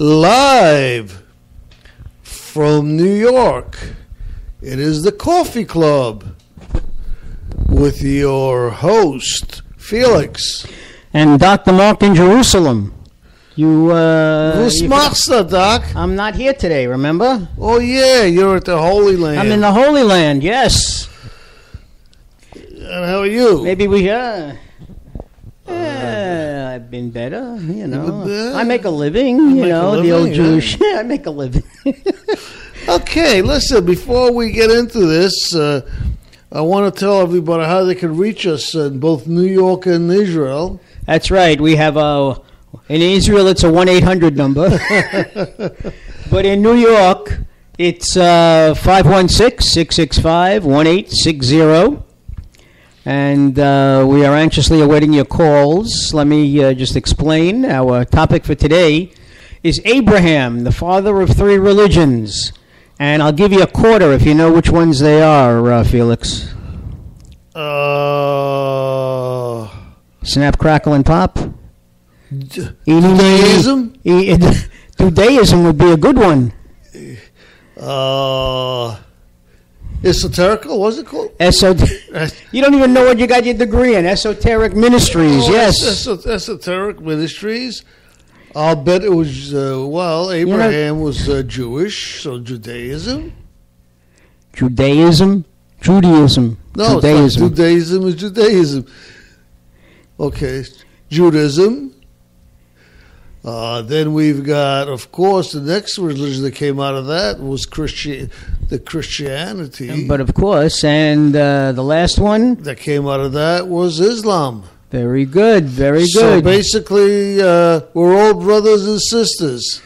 Live from New York, it is the Coffee Club with your host, Felix. And Dr. Mark in Jerusalem. Who's Master, Doc? I'm not here today, remember? Oh, yeah, you're at the Holy Land. I'm in the Holy Land, yes. And how are you? Maybe I've been better, you know. I make a living, the old Jewish. Yeah, I make a living. Okay, listen, before we get into this, I want to tell everybody how they can reach us in both New York and Israel. That's right. We have in Israel, it's a 1-800 number. But in New York, it's 516-665-1860. And we are anxiously awaiting your calls. Let me just explain. Our topic for today is Abraham, the father of three religions. And I'll give you a quarter if you know which ones they are, Felix. Snap, crackle, and pop. Judaism? Judaism would be a good one. Esoterical, what's it called? You don't even know what you got your degree in. Esoteric Ministries, yes. Esoteric Ministries. I'll bet it was, Abraham was Jewish, so Judaism. Judaism? No, Judaism. It's not Judaism is Judaism. Okay, Judaism. Then we've got, of course, the next religion that came out of that was Christianity. But of course, and the last one? That came out of that was Islam. Very good, very good. So basically, we're all brothers and sisters.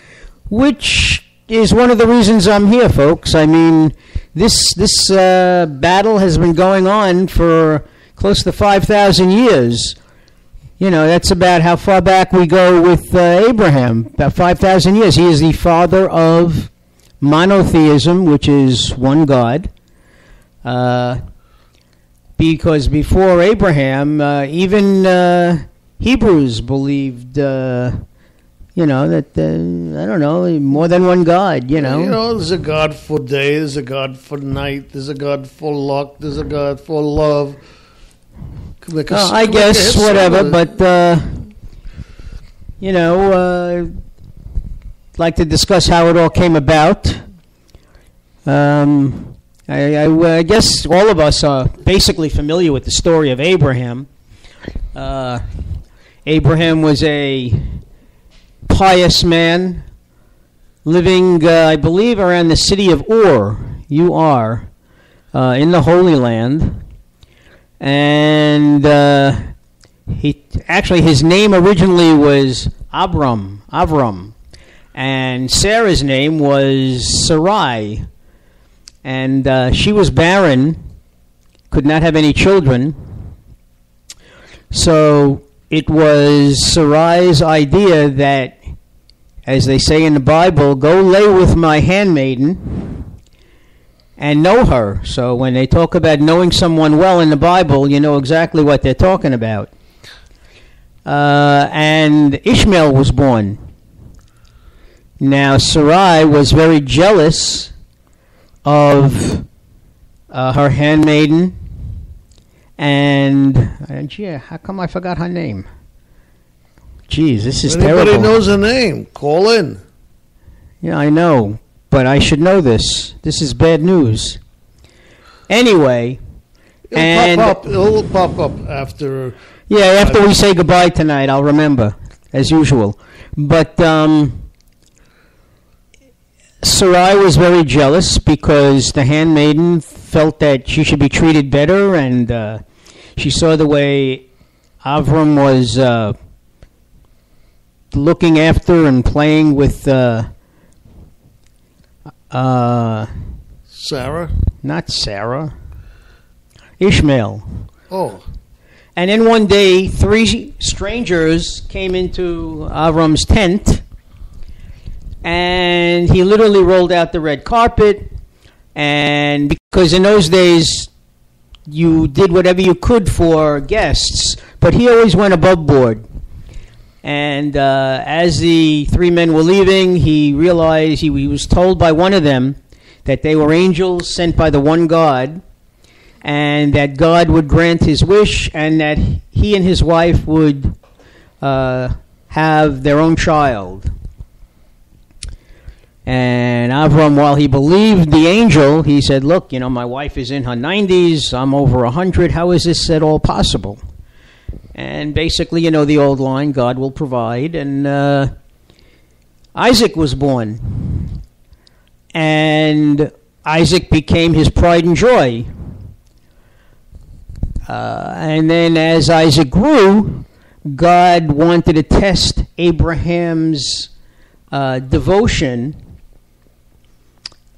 Which is one of the reasons I'm here, folks. I mean, this battle has been going on for close to 5,000 years. You know, that's about how far back we go with Abraham, about 5,000 years. He is the father of monotheism, which is one God. Because before Abraham, even Hebrews believed, that, more than one God, there's a God for day, there's a God for night, there's a God for luck, there's a God for love. I guess, whatever, but, like to discuss how it all came about. I guess all of us are basically familiar with the story of Abraham. Abraham was a pious man living, I believe, around the city of Ur, U-R, in the Holy Land. And his name originally was Avram. And Sarah's name was Sarai. And she was barren, could not have any children. So it was Sarai's idea that, as they say in the Bible, go lay with my handmaiden and know her. So when they talk about knowing someone well in the Bible, you know exactly what they're talking about. And Ishmael was born. Now Sarai was very jealous of her handmaiden, and how come I forgot her name? Jeez, this is terrible. Everybody knows her name. Call in. Yeah, I know, but I should know this. This is bad news. Anyway, it'll pop up after. Yeah, after we say goodbye tonight, I'll remember, as usual. But Sarai was very jealous because the handmaiden felt that she should be treated better, and she saw the way Avram was looking after and playing with Sarah? Not Sarah. Ishmael. Oh. And then one day, 3 strangers came into Avram's tent, and he literally rolled out the red carpet. And because in those days, you did whatever you could for guests, but he always went above board. And as the three men were leaving, he realized he was told by one of them that they were angels sent by the one God, and that God would grant his wish, and that he and his wife would have their own child. And Avram, while he believed the angel, he said, look, my wife is in her 90s, I'm over 100, how is this at all possible? And basically, the old line, God will provide. And Isaac was born. And Isaac became his pride and joy. And then as Isaac grew, God wanted to test Abraham's devotion.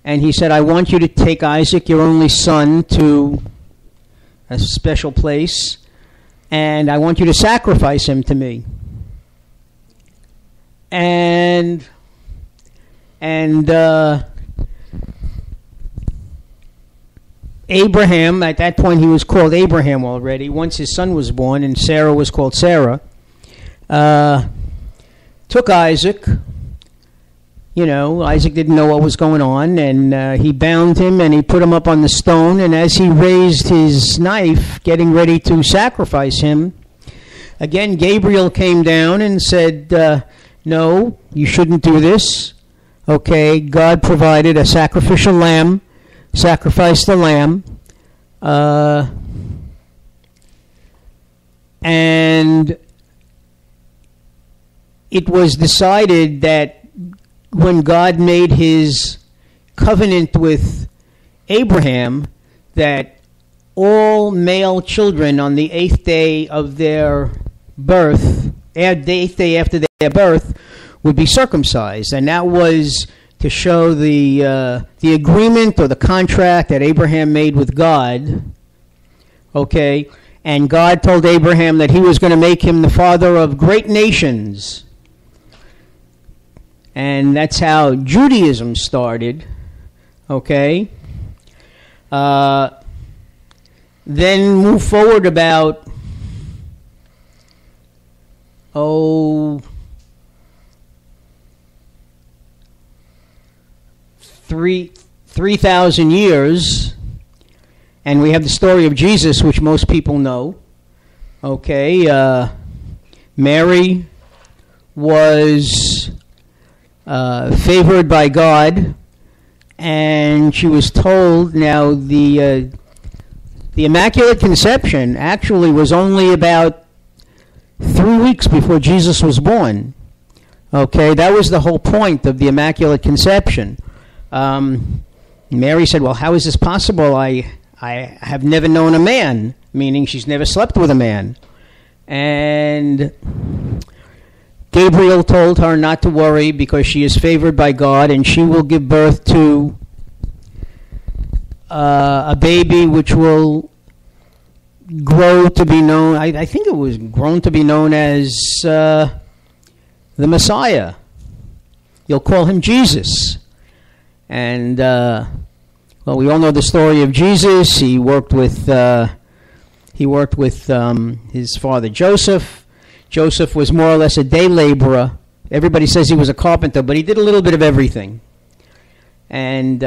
And he said, I want you to take Isaac, your only son, to a special place. And I want you to sacrifice him to me. And Abraham, at that point he was called Abraham already, once his son was born, and Sarah was called Sarah, took Isaac. Isaac didn't know what was going on, and he bound him and he put him up on the stone, and as he raised his knife, getting ready to sacrifice him, again Gabriel came down and said, no, you shouldn't do this. Okay, God provided a sacrificial lamb, sacrificed the lamb, and it was decided that when God made his covenant with Abraham, that all male children on the 8th day of their birth, the 8th day after their birth, would be circumcised. And that was to show the agreement or the contract that Abraham made with God. Okay? And God told Abraham that he was going to make him the father of great nations. And that's how Judaism started, okay? Then move forward about, 3,000 years, and we have the story of Jesus, which most people know, okay? Mary was favored by God, and she was told, now the Immaculate Conception actually was only about 3 weeks before Jesus was born. Okay, that was the whole point of the Immaculate Conception. Mary said, well, how is this possible? I have never known a man, meaning she's never slept with a man. And Gabriel told her not to worry because she is favored by God, and she will give birth to a baby which will grow to be known, I think it was grown to be known as the Messiah. You'll call him Jesus. And, well, we all know the story of Jesus. He worked with his father Joseph. Joseph was more or less a day laborer. Everybody says he was a carpenter, but he did a little bit of everything. And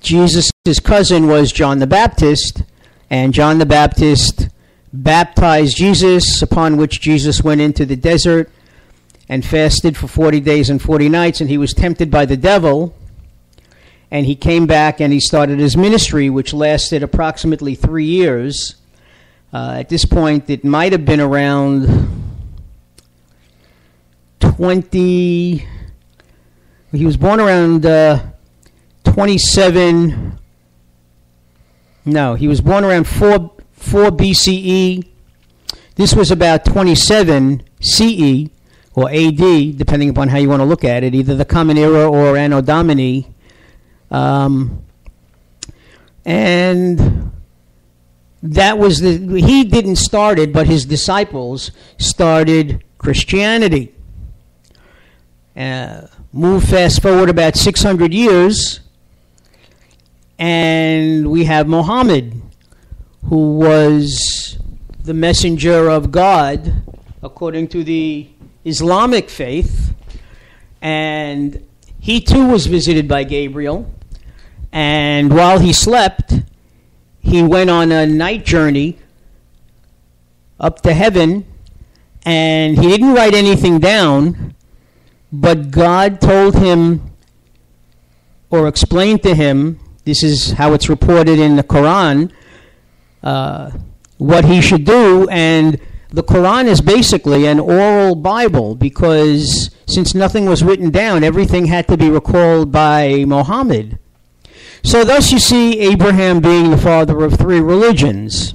Jesus' cousin was John the Baptist, and John the Baptist baptized Jesus, upon which Jesus went into the desert and fasted for 40 days and 40 nights, and he was tempted by the devil, and he came back and he started his ministry, which lasted approximately 3 years. At this point, it might have been around 20... He was born around 27... No, he was born around 4 BCE. This was about 27 CE, or AD, depending upon how you want to look at it, either the Common Era or Anno Domini. And that was he didn't start it, but his disciples started Christianity. Move fast forward about 600 years, and we have Muhammad, who was the messenger of God, according to the Islamic faith, and he too was visited by Gabriel, and while he slept, he went on a night journey up to heaven, and he didn't write anything down, but God told him or explained to him, this is how it's reported in the Quran, what he should do. And the Quran is basically an oral Bible, because since nothing was written down, everything had to be recalled by Muhammad. So thus you see Abraham being the father of three religions.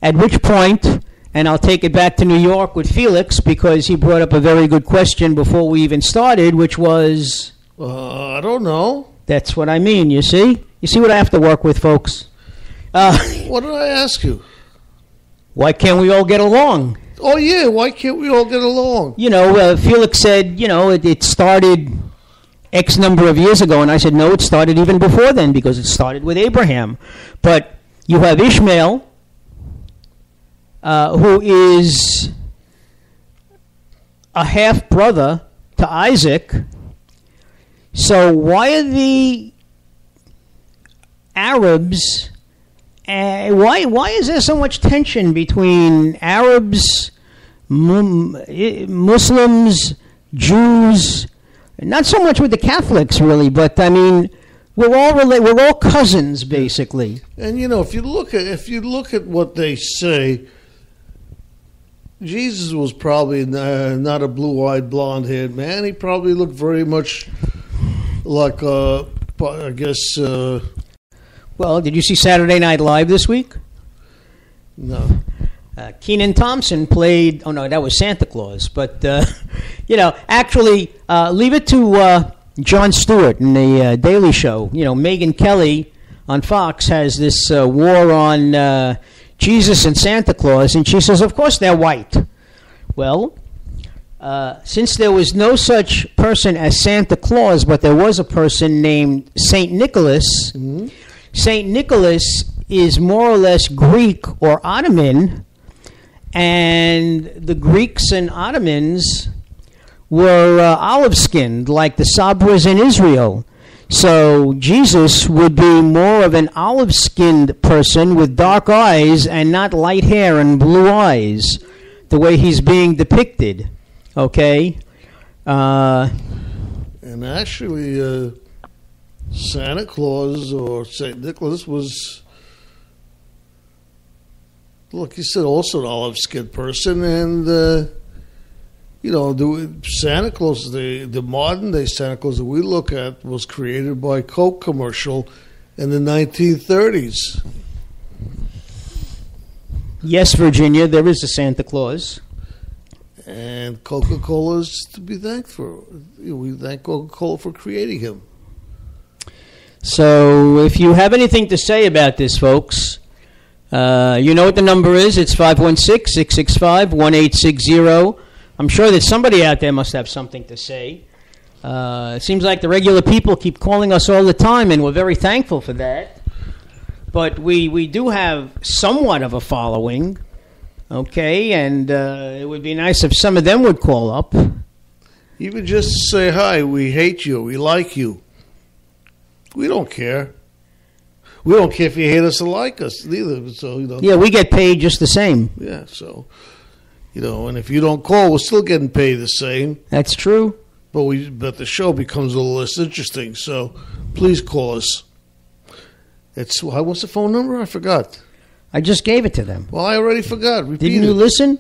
At which point, and I'll take it back to New York with Felix, because he brought up a very good question before we even started, which was... I don't know. That's what I mean, you see? You see what I have to work with, folks? What did I ask you? Why can't we all get along? Oh, yeah, why can't we all get along? You know, Felix said, it started X number of years ago, and I said, no, it started even before then, because it started with Abraham. But you have Ishmael, who is a half-brother to Isaac. So why are the Arabs, why is there so much tension between Arabs, Muslims, Jews? Not so much with the Catholics, really, but I mean, we're all cousins, basically. And if you look at what they say, Jesus was probably not a blue-eyed, blonde-haired man. He probably looked very much like, I guess... Well, did you see Saturday Night Live this week? No. Kenan Thompson played... Oh, no, that was Santa Claus. But, actually, leave it to Jon Stewart in the Daily Show. Megyn Kelly on Fox has this war on Jesus and Santa Claus, and she says, of course they're white. Well... since there was no such person as Santa Claus, but there was a person named St. Nicholas, St. Nicholas is more or less Greek or Ottoman, and the Greeks and Ottomans were olive-skinned, like the Sabras in Israel. So Jesus would be more of an olive-skinned person with dark eyes and not light hair and blue eyes, the way he's being depicted. Okay. And actually, Santa Claus or St. Nicholas was, like you said, also an olive-skinned person. And, the Santa Claus, the modern-day Santa Claus that we look at was created by a Coke commercial in the 1930s. Yes, Virginia, there is a Santa Claus. And Coca-Cola is to be thanked for. We thank Coca-Cola for creating him. So if you have anything to say about this, folks, you know what the number is. It's 516-665-1860. I'm sure that somebody out there must have something to say. It seems like the regular people keep calling us all the time, and we're very thankful for that. But we do have somewhat of a following. Okay, and it would be nice if some of them would call up. Even just to say hi, we hate you, we like you. We don't care. We don't care if you hate us or like us, neither. So Yeah, we get paid just the same. Yeah, so and if you don't call, we're still getting paid the same. That's true. But the show becomes a little less interesting. So please call us. What's the phone number? I forgot. I just gave it to them. Well, I already forgot. Repeat Didn't you listen?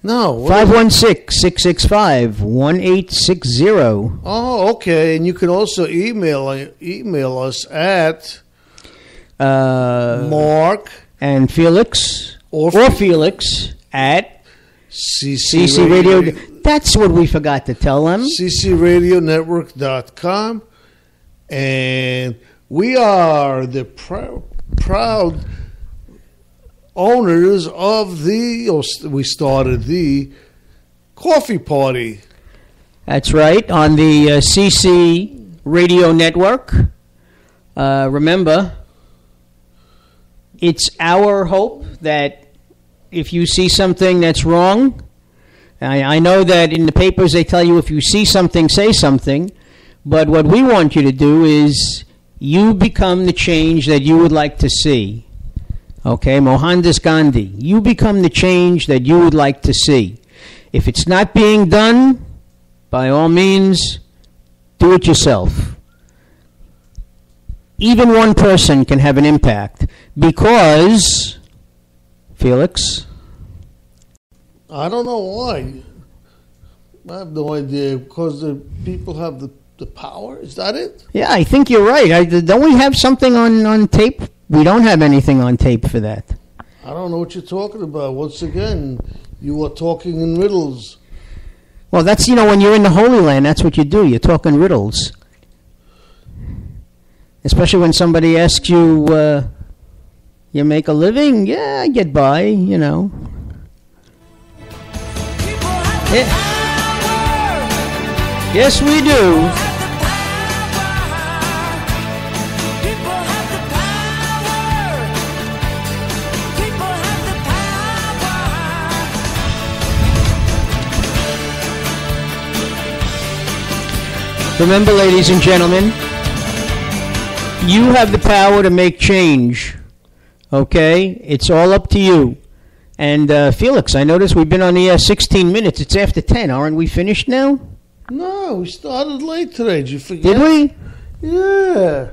No. 516-665-1860. Oh, okay. And you can also email us at Mark and Felix or Felix at CC Radio. That's what we forgot to tell them. ccradionetwork.com. And we are the proud owners of we started the coffee party. That's right, on the CC Radio Network. Remember, it's our hope that if you see something that's wrong, I know that in the papers they tell you if you see something, say something. But what we want you to do is you become the change that you would like to see. Okay, Mohandas Gandhi, you become the change that you would like to see. If it's not being done, by all means, do it yourself. Even one person can have an impact because, Felix? I don't know why. I have no idea. Because the people have the power? Is that it? Yeah, I think you're right. Don't we have something on tape? We don't have anything on tape for that. I don't know what you're talking about. Once again, you are talking in riddles. Well, that's, when you're in the Holy Land, that's what you do. You're talking riddles. Especially when somebody asks you, you make a living? Yeah, I get by, Yeah. Yes, we do. Remember, ladies and gentlemen, you have the power to make change, okay? It's all up to you. And, Felix, I noticed we've been on the air 16 minutes. It's after 10. Aren't we finished now? No, we started late today. Did you forget? Did we? Yeah.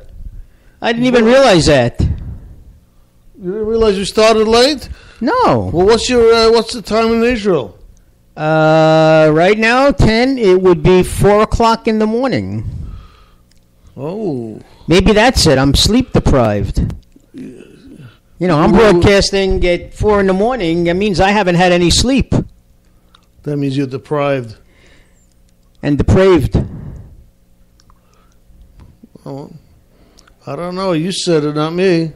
I didn't even realize that. You didn't realize we started late? No. Well, what's the time in Israel? Right now, 10, it would be 4 o'clock in the morning. Oh. Maybe that's it. I'm sleep deprived. I'm broadcasting at 4 in the morning. That means I haven't had any sleep. That means you're deprived. And depraved. Oh, I don't know. You said it, not me.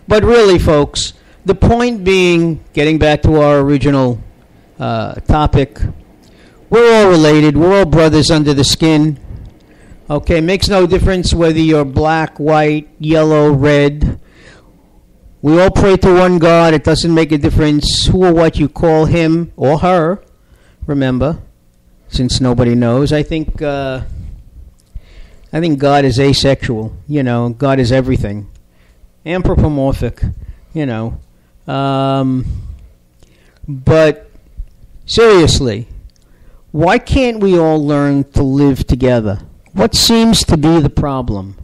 But really, folks, the point being, getting back to our original topic, we're all related. We're all brothers under the skin. Okay, makes no difference whether you're black, white, yellow, red. We all pray to one God. It doesn't make a difference who or what you call him or her. Remember, since nobody knows, I think God is asexual. God is everything, anthropomorphic. But seriously, why can't we all learn to live together? What seems to be the problem?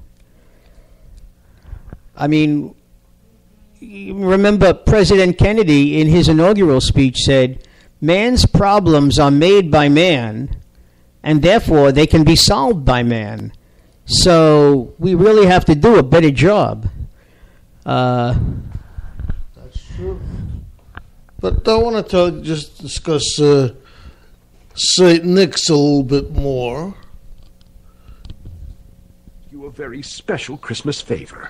I mean, remember President Kennedy in his inaugural speech said, man's problems are made by man, and therefore they can be solved by man. So we really have to do a better job. That's true. But I want to just discuss St. Nick's a little bit more. You a very special Christmas favor.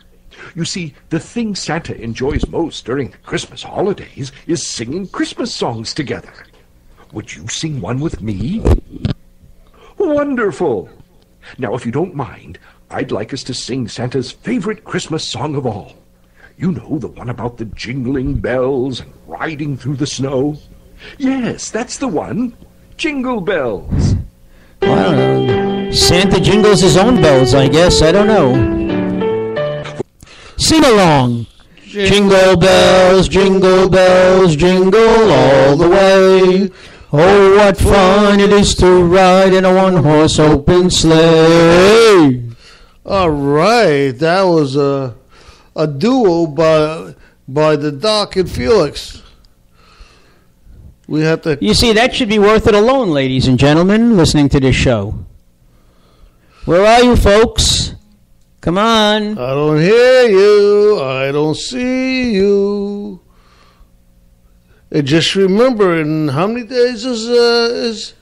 You see, the thing Santa enjoys most during the Christmas holidays is singing Christmas songs together. Would you sing one with me? Wonderful! Now, if you don't mind, I'd like us to sing Santa's favorite Christmas song of all. You know, the one about the jingling bells and riding through the snow. Yes, that's the one. Jingle bells. Well, I don't know. Santa jingles his own bells, I guess. I don't know. Sing along. Jingle bells, jingle all the way. Oh, what fun it is to ride in a one-horse open sleigh. All right, that was a duo by the Doc and Felix. We have to. You see, that should be worth it alone, ladies and gentlemen, listening to this show. Where are you, folks? Come on. I don't hear you. I don't see you. And just remember, in how many days is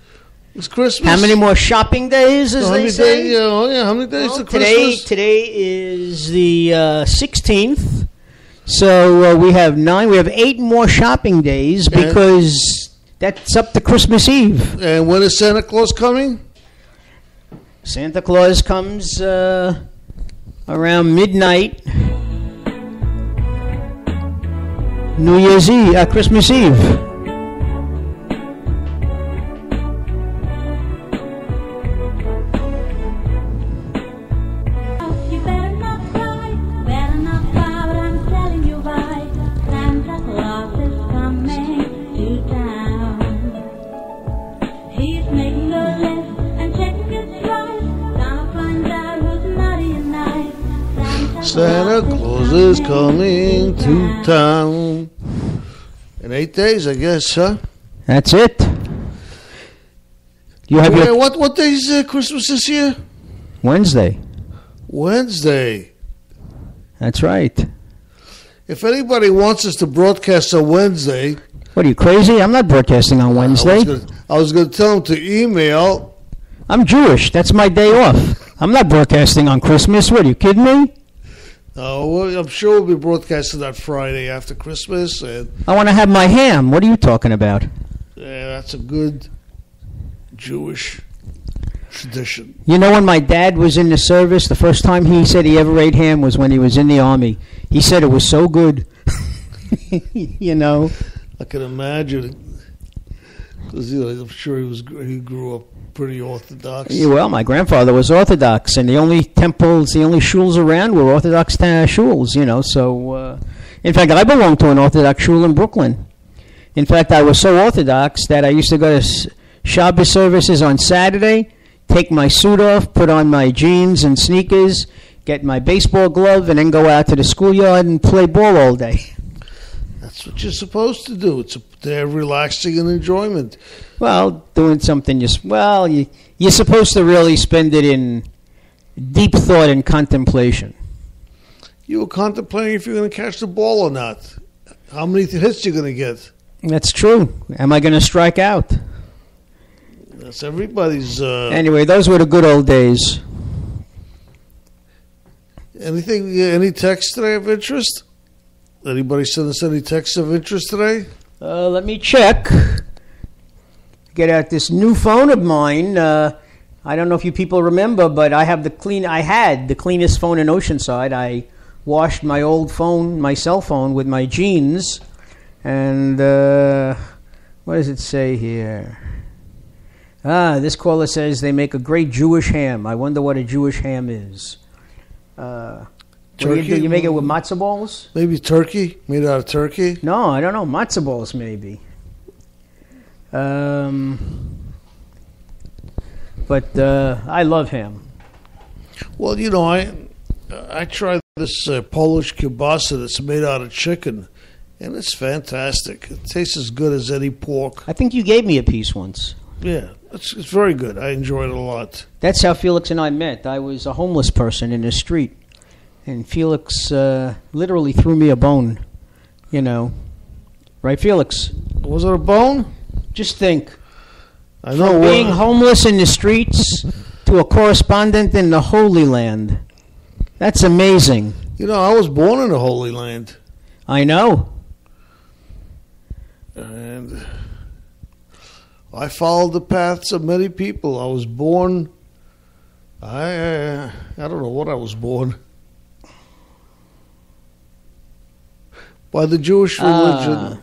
Christmas? How many more shopping days, as they say? How many days is Christmas? Today is the 16th. So we have 8 more shopping days because that's up to Christmas Eve. And when is Santa Claus coming? Santa Claus comes around midnight. New Year's Eve, Christmas Eve. You better not cry, but I'm telling you why. Santa Claus is coming to town. He's making a list and checking his price. Gonna find out who's naughty and nice. Santa Claus is coming to town. In 8 days, I guess, huh? That's it. You have your What day is Christmas this year? Wednesday. Wednesday. That's right. If anybody wants us to broadcast on Wednesday, What are you, crazy? I'm not broadcasting on Wednesday. I was going to tell them to email. I'm Jewish. That's my day off. I'm not broadcasting on Christmas. What, are you kidding me? Well, I'm sure we'll be broadcasting that Friday after Christmas, and I want to have my ham. What are you talking about? yeah, that's a good Jewish tradition. You know, when my dad was in the service, the first time he said he ever ate ham was when he was in the Army. He said it was so good. You know. I can imagine, because I'm sure he grew up pretty Orthodox. Yeah, well, my grandfather was Orthodox, and the only shuls around were Orthodox shuls, you know. So, in fact, I belonged to an Orthodox shul in Brooklyn. In fact, I was so Orthodox that I used to go to Shabbos services on Saturday, take my suit off, put on my jeans and sneakers, get my baseball glove, and then go out to the schoolyard and play ball all day. That's what you're supposed to do. It's they're relaxing and enjoyment. Well, doing something you're supposed to really spend it in deep thought and contemplation. You were contemplating if you're going to catch the ball or not. How many hits you're going to get. That's true. Am I going to strike out? That's everybody's. Anyway, those were the good old days. Any text today of interest? Anybody send us any texts of interest today? Let me check. Get out this new phone of mine. I don't know if you people remember, but I had the cleanest phone in Oceanside. I washed my old phone, my cell phone, with my jeans. And what does it say here? This caller says they make a great Jewish ham. I wonder what a Jewish ham is. What do you do? You make it with matzo balls? Maybe turkey, made out of turkey. No, I don't know. Matzo balls, maybe. But I love ham. Well, you know, I tried this Polish kielbasa that's made out of chicken, and it's fantastic. It tastes as good as any pork. I think you gave me a piece once. Yeah, it's very good. I enjoyed it a lot. That's how Felix and I met. I was a homeless person in the street, and Felix literally threw me a bone, you know. Right, Felix? Was it a bone? Just think. I know. From being homeless in the streets to a correspondent in the Holy Land. That's amazing. You know, I was born in the Holy Land. I know. And I followed the paths of many people. I was born, I don't know what I was born. By the Jewish religion.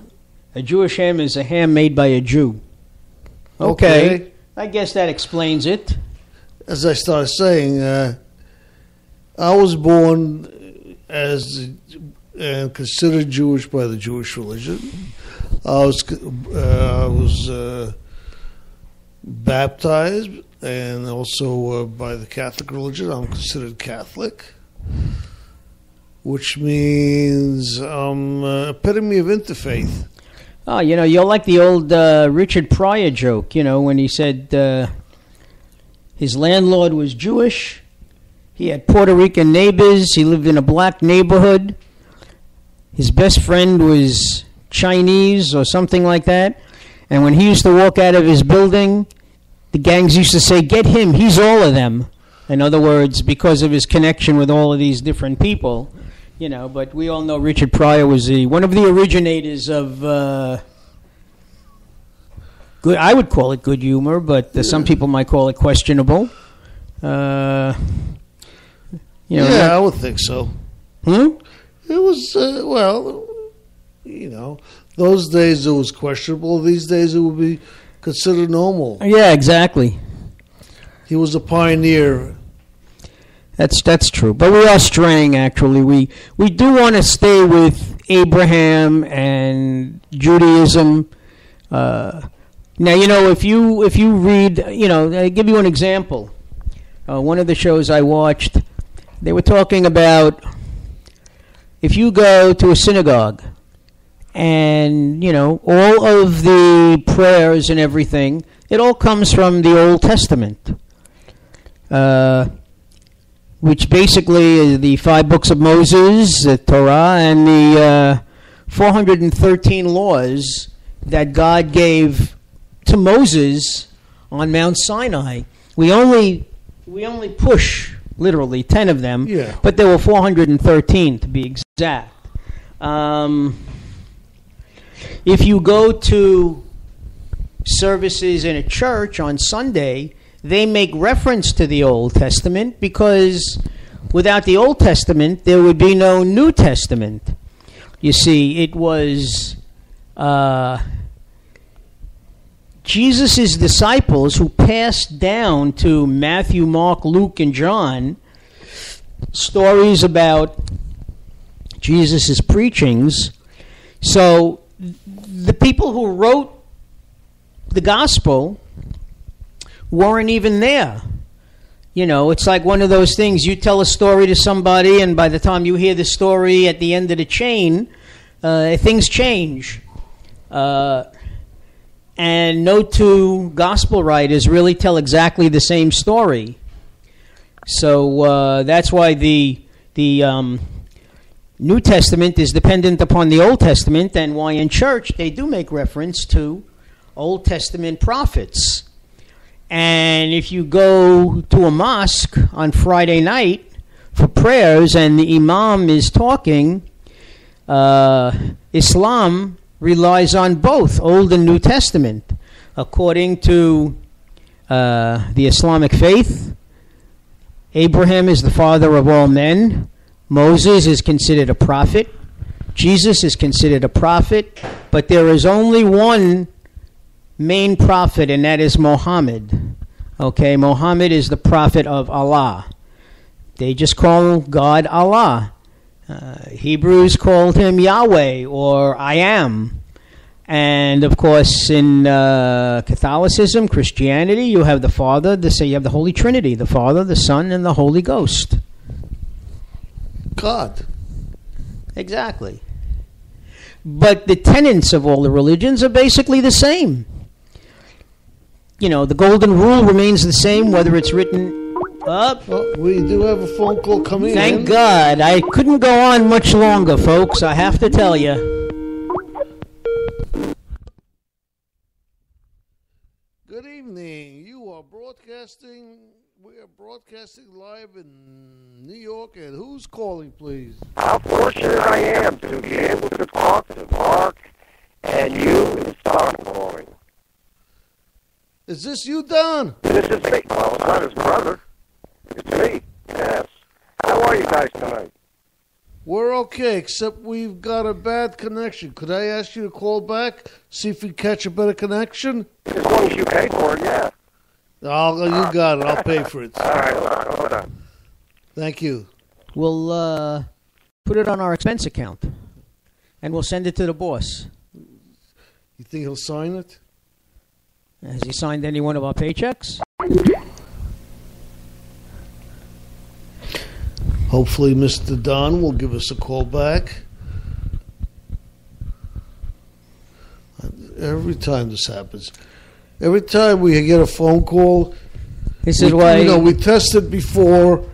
A Jewish ham is a ham made by a Jew. Okay. I guess that explains it. As I started saying, I was born as and considered Jewish by the Jewish religion. I was baptized, and also by the Catholic religion. I'm considered Catholic, which means I'm epitome of interfaith. Oh, you know, you'll like the old Richard Pryor joke, you know, when he said his landlord was Jewish, he had Puerto Rican neighbors, he lived in a black neighborhood, his best friend was Chinese or something like that, and when he used to walk out of his building, the gangs used to say, "Get him, he's all of them." In other words, because of his connection with all of these different people. You know, but we all know Richard Pryor was one of the originators of good. I would call it good humor, but some people might call it questionable. You know, yeah, I would think so. Hmm? It was well. You know, those days it was questionable. These days it would be considered normal. Yeah, exactly. He was a pioneer. That's true. But we are straying, actually. We do want to stay with Abraham and Judaism. Now, if you read, I'll give you an example. One of the shows I watched, they were talking about if you go to a synagogue and, all of the prayers and everything, it all comes from the Old Testament, which basically is the 5 books of Moses, the Torah, and the 413 laws that God gave to Moses on Mount Sinai. We only push, literally, 10 of them, Yeah. but there were 413 to be exact. If you go to services in a church on Sunday, they make reference to the Old Testament because without the Old Testament, there would be no New Testament. You see, it was Jesus' disciples who passed down to Matthew, Mark, Luke, and John stories about Jesus' preachings. So the people who wrote the gospel weren't even there. It's like one of those things, you tell a story to somebody, and by the time you hear the story at the end of the chain, things change. And no two gospel writers really tell exactly the same story. So that's why the New Testament is dependent upon the Old Testament, and why in church they do make reference to Old Testament prophets. And if you go to a mosque on Friday night for prayers and the imam is talking, Islam relies on both Old and New Testament. According to the Islamic faith, Abraham is the father of all men. Moses is considered a prophet. Jesus is considered a prophet. But there is only one main prophet, and that is Muhammad. Okay, Muhammad is the prophet of Allah. They just call God Allah. Hebrews called him Yahweh, or I am. And of course, in Catholicism, Christianity, you have the Father. You have the Holy Trinity: the Father, the Son, and the Holy Ghost. God. Exactly. But the tenets of all the religions are basically the same. The golden rule remains the same, whether it's written up. Well, we do have a phone call coming in. Thank God. I couldn't go on much longer, folks. I have to tell you. Good evening. We are broadcasting live in New York, and who's calling, please? How fortunate I am to be able to talk to Mark and you and Don calling. Is this you, Don? This is me. Well, it's not his brother. It's me. Yes. How are you guys tonight? We're okay, except we've got a bad connection. Could I ask you to call back, see if we catch a better connection? As long as you pay for it, yeah. You got it. I'll pay for it. All right, hold on. Thank you. We'll put it on our expense account, and we'll send it to the boss. You think he'll sign it? Has he signed any one of our paychecks? Hopefully Mr. Don will give us a call back. Every time this happens. Every time we get a phone call, This is why... we tested before.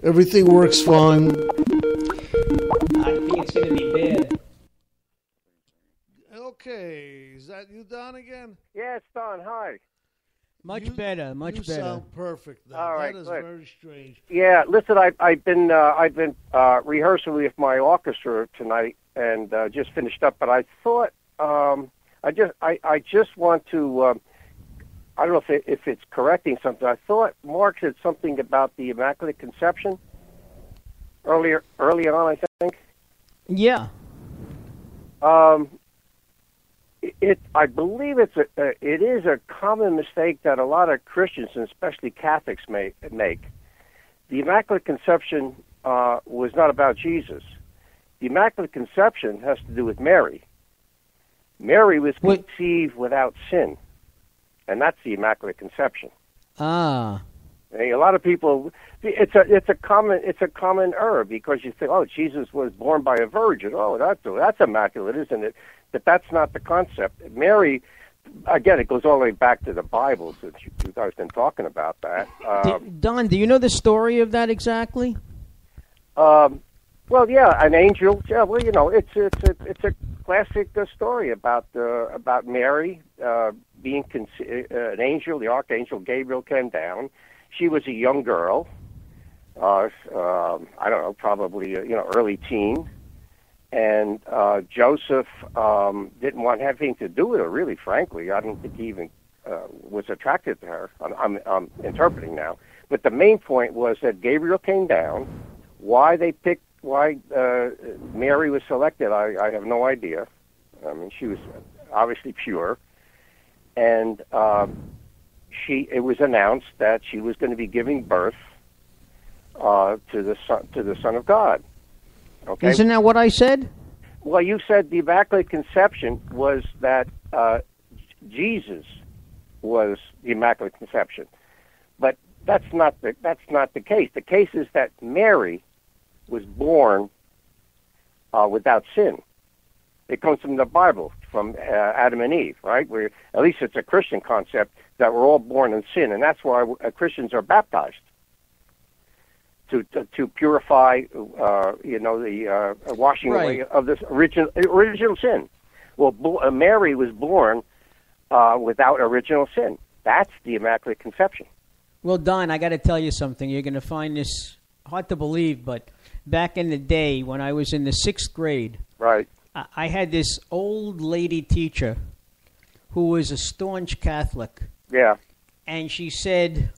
Everything works fine. I think it's going to be bad. Okay. Is that you, Don, again? Yeah, it's Don. Hi. Much better. You sound perfect now. All right, that is good. very strange. Yeah, listen, I've been rehearsing with my orchestra tonight and just finished up. But I thought I just want to. I don't know if it's correcting something. I thought Mark said something about the Immaculate Conception early on. I think. Yeah. I believe it is a common mistake that a lot of Christians, and especially Catholics, make. The Immaculate Conception was not about Jesus. The Immaculate Conception has to do with Mary. Mary was conceived without sin, and that's the Immaculate Conception. Ah. A lot of people, it's a common error, because you think, oh, Jesus was born by a virgin. Oh, that's immaculate, isn't it? But that's not the concept. Mary, again, it goes all the way back to the Bible, since you guys been talking about that. Don, do you know the story of that exactly? Well, yeah, an angel. Yeah, well, it's a classic story about Mary being an angel. The archangel Gabriel came down. She was a young girl. I don't know, probably early teen. And Joseph didn't want anything to do with her, really, frankly. I don't think he even was attracted to her. I'm interpreting now. But the main point was that Gabriel came down. Why Mary was selected, I have no idea. I mean, she was obviously pure. And it was announced that she was going to be giving birth to the Son of God. Okay. Isn't that what I said? Well, you said the Immaculate Conception was that Jesus was the Immaculate Conception, but that's not the case. The case is that Mary was born without sin. It comes from the Bible, from Adam and Eve, right? Where at least it's a Christian concept that we're all born in sin, and that's why Christians are baptized. To purify, the washing away of this original sin. Well, Mary was born without original sin. That's the Immaculate Conception. Well, Don, I got to tell you something. You're going to find this hard to believe, but back in the day when I was in the 6th grade, right, I had this old lady teacher who was a staunch Catholic. Yeah. And she said,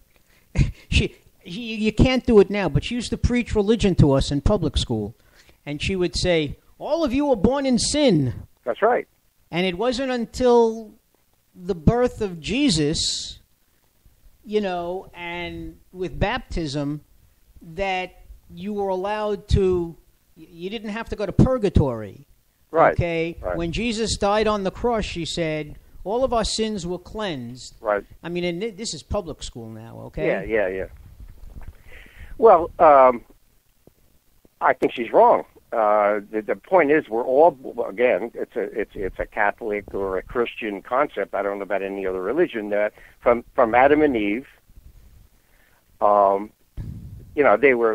you can't do it now, but she used to preach religion to us in public school. And she would say, all of you were born in sin. That's right. And it wasn't until the birth of Jesus, and with baptism, that you were allowed to, you didn't have to go to purgatory. Right. Okay? Right. When Jesus died on the cross, she said, all of our sins were cleansed. Right. I mean, and this is public school now, okay? Yeah. Well, I think she's wrong. The point is, we're all, again, it's a Catholic or a Christian concept. I don't know about any other religion, that from Adam and Eve, they were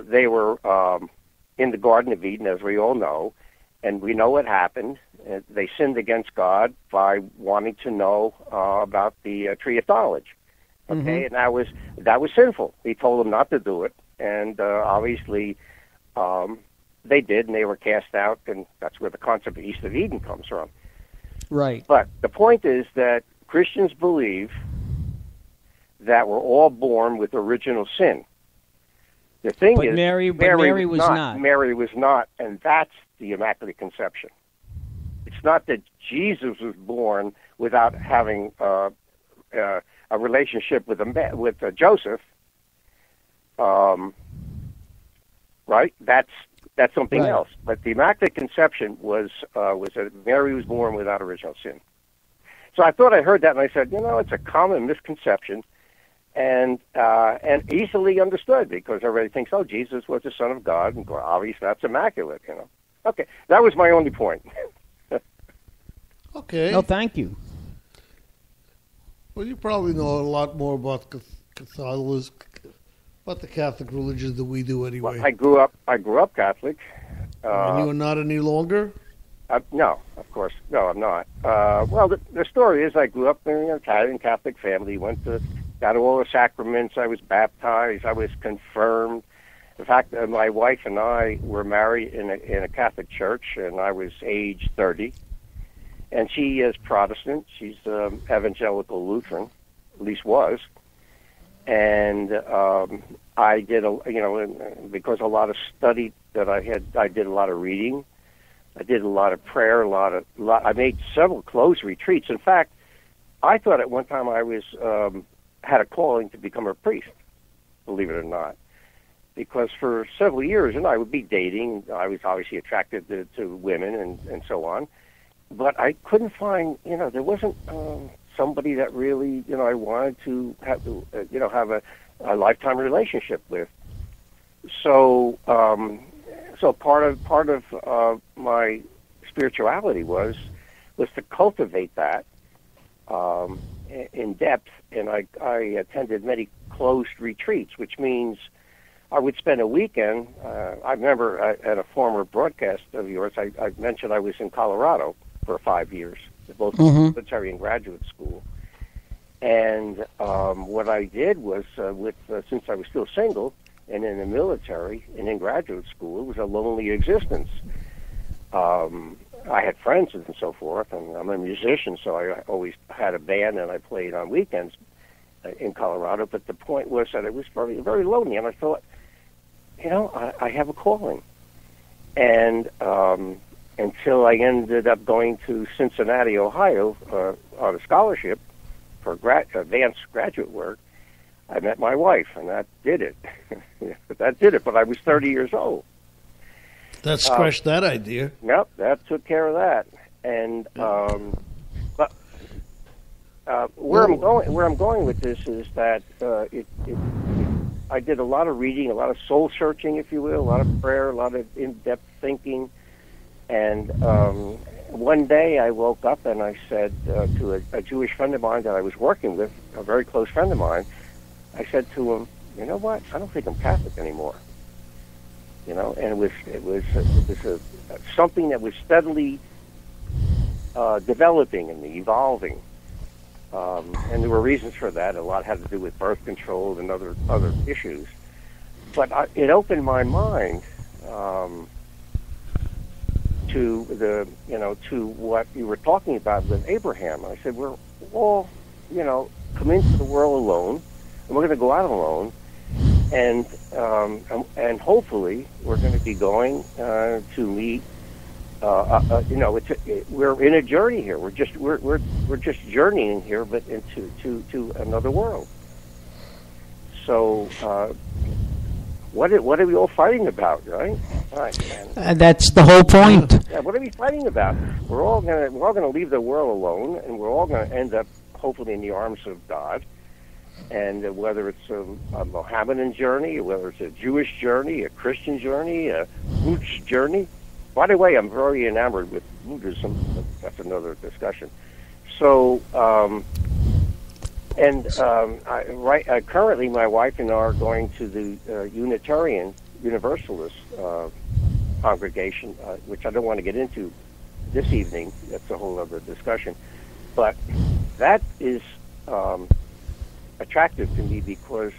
in the Garden of Eden, as we all know, and we know what happened. They sinned against God by wanting to know about the tree of knowledge. Okay, and that was sinful. He told them not to do it, and obviously they did, and they were cast out, and that's where the concept of East of Eden comes from. Right. But the point is that Christians believe that we're all born with original sin. The thing is, Mary was not. Mary was not, and that's the Immaculate Conception. It's not that Jesus was born without having a relationship with Joseph. Right? That's something else. But the Immaculate Conception was that Mary was born without original sin. So I thought I heard that, and I said, it's a common misconception, and easily understood, because everybody thinks, oh, Jesus was the Son of God, and obviously that's immaculate. Okay, that was my only point. Okay. No, thank you. Well, you probably know a lot more about Catholicism, about the Catholic religion than we do anyway. Well, I grew up Catholic. And you are not any longer? No, of course. No, I'm not. Well, the story is I grew up in an Italian Catholic family, got all the sacraments, I was baptized, I was confirmed. In fact, my wife and I were married in a Catholic church, and I was age 30. And she is Protestant. She's evangelical Lutheran, at least was. And I did, because a lot of study that I did a lot of reading. I did a lot of prayer, I made several closed retreats. In fact, I thought at one time I was had a calling to become a priest, believe it or not, because for several years, I would be dating. I was obviously attracted to women and so on, but I couldn't find, there wasn't somebody that really, I wanted to have, have a lifetime relationship with. So, part of my spirituality was to cultivate that in depth, and I attended many closed retreats, which means I would spend a weekend. I remember at a former broadcast of yours, I mentioned I was in Colorado for 5 years, both military and graduate school. And what I did was, since I was still single and in the military and in graduate school, it was a lonely existence. I had friends and so forth, and I'm a musician, so I always had a band and I played on weekends in Colorado. But the point was that it was very, very lonely, and I thought, I have a calling. And until I ended up going to Cincinnati, Ohio, on a scholarship for advanced graduate work, I met my wife, and that did it. But I was 30 years old. That scratched that idea. Yep, that took care of that. And but where I'm going with this is that I did a lot of reading, a lot of soul searching, if you will, a lot of prayer, a lot of in-depth thinking. And one day I woke up and I said to a Jewish friend of mine that I was working with, a very close friend of mine, I said to him, "You know what? I don't think I'm Catholic anymore." And it was something that was steadily developing and evolving, and there were reasons for that. A lot had to do with birth control and other issues, but it opened my mind to what you were talking about with Abraham. I said, we're all come into the world alone, and we're going to go out alone. And hopefully we're going to be going to meet. We're in a journey here. We're just journeying here, but into another world. So, what are we all fighting about, right? That's the whole point. Yeah, what are we fighting about? We're all gonna leave the world alone, and we're all gonna end up hopefully in the arms of God. And whether it's a Mohammedan journey, or whether it's a Jewish journey, a Christian journey, a Buddhist journey. By the way, I'm very enamored with Buddhism, but that's another discussion. So, currently my wife and I are going to the Unitarian Universalist congregation, which I don't want to get into this evening. That's a whole other discussion. But that is attractive to me because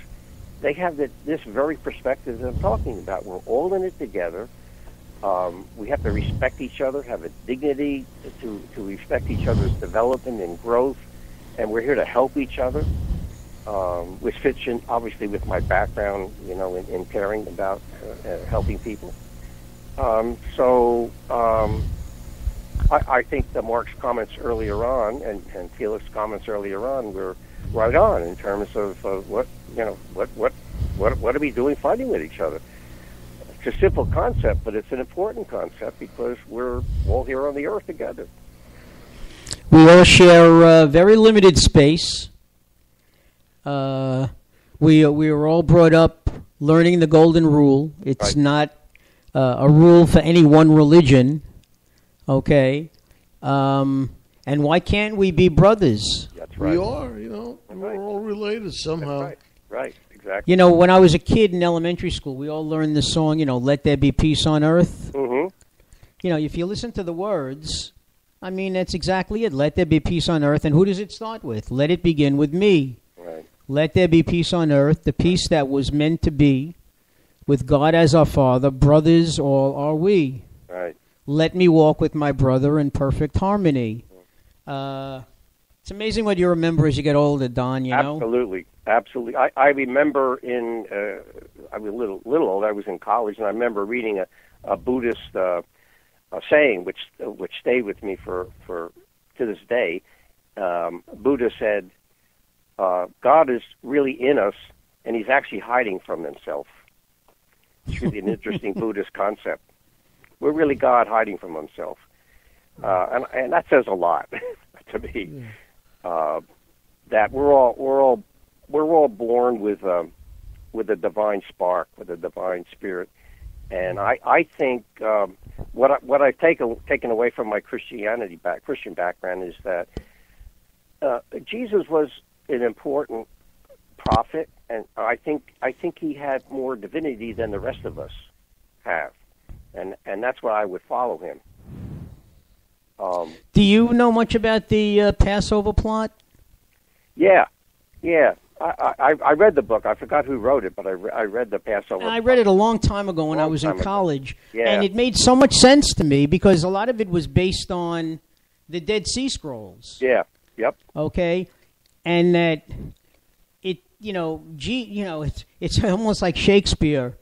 they have this very perspective that I'm talking about. We're all in it together. We have to respect each other, have a dignity to respect each other's development and growth, and we're here to help each other, which fits in, obviously, with my background, in caring about helping people. I think that Mark's comments earlier on and Felix's comments earlier on were right on in terms of what are we doing fighting with each other. It's a simple concept, but it's an important concept because we're all here on the earth together. We all share very limited space. We were all brought up learning the golden rule. It's not a rule for any one religion, okay? And why can't we be brothers? That's right. We are, we're all related somehow. That's right, exactly. When I was a kid in elementary school, we all learned the song, "Let There Be Peace on Earth." Mm-hmm. If you listen to the words, I mean, that's exactly it. Let there be peace on earth. And who does it start with? Let it begin with me. Right. Let there be peace on earth, the peace that was meant to be, with God as our Father, brothers all are we. Right. Let me walk with my brother in perfect harmony. It's amazing what you remember as you get older, Don, Absolutely. Absolutely. I remember I was a little old. I was in college, and I remember reading a Buddhist saying, which stayed with me for to this day. Buddha said, "God is really in us, and He's actually hiding from Himself." It's really an interesting Buddhist concept. We're really God hiding from Himself, and that says a lot to me. That we're all born with a divine spark, with a divine spirit, and I think what I've taken away from my Christian background is that Jesus was an important prophet, and I think he had more divinity than the rest of us have, and that's why I would follow him. Do you know much about the Passover plot? Yeah. I read the book. I forgot who wrote it, but I read the Passover. I read it a long time ago when I was in college, Yeah. and it made so much sense to me because a lot of it was based on the Dead Sea Scrolls. Yeah. Yep. Okay, and that it's almost like Shakespeare,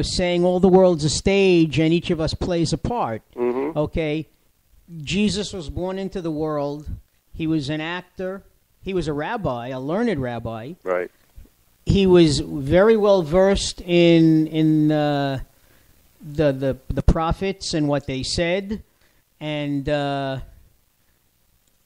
saying all the world's a stage and each of us plays a part. Mm-hmm. Okay, Jesus was born into the world. He was an actor. He was a rabbi, a learned rabbi. Right. He was very well versed in the prophets and what they said, and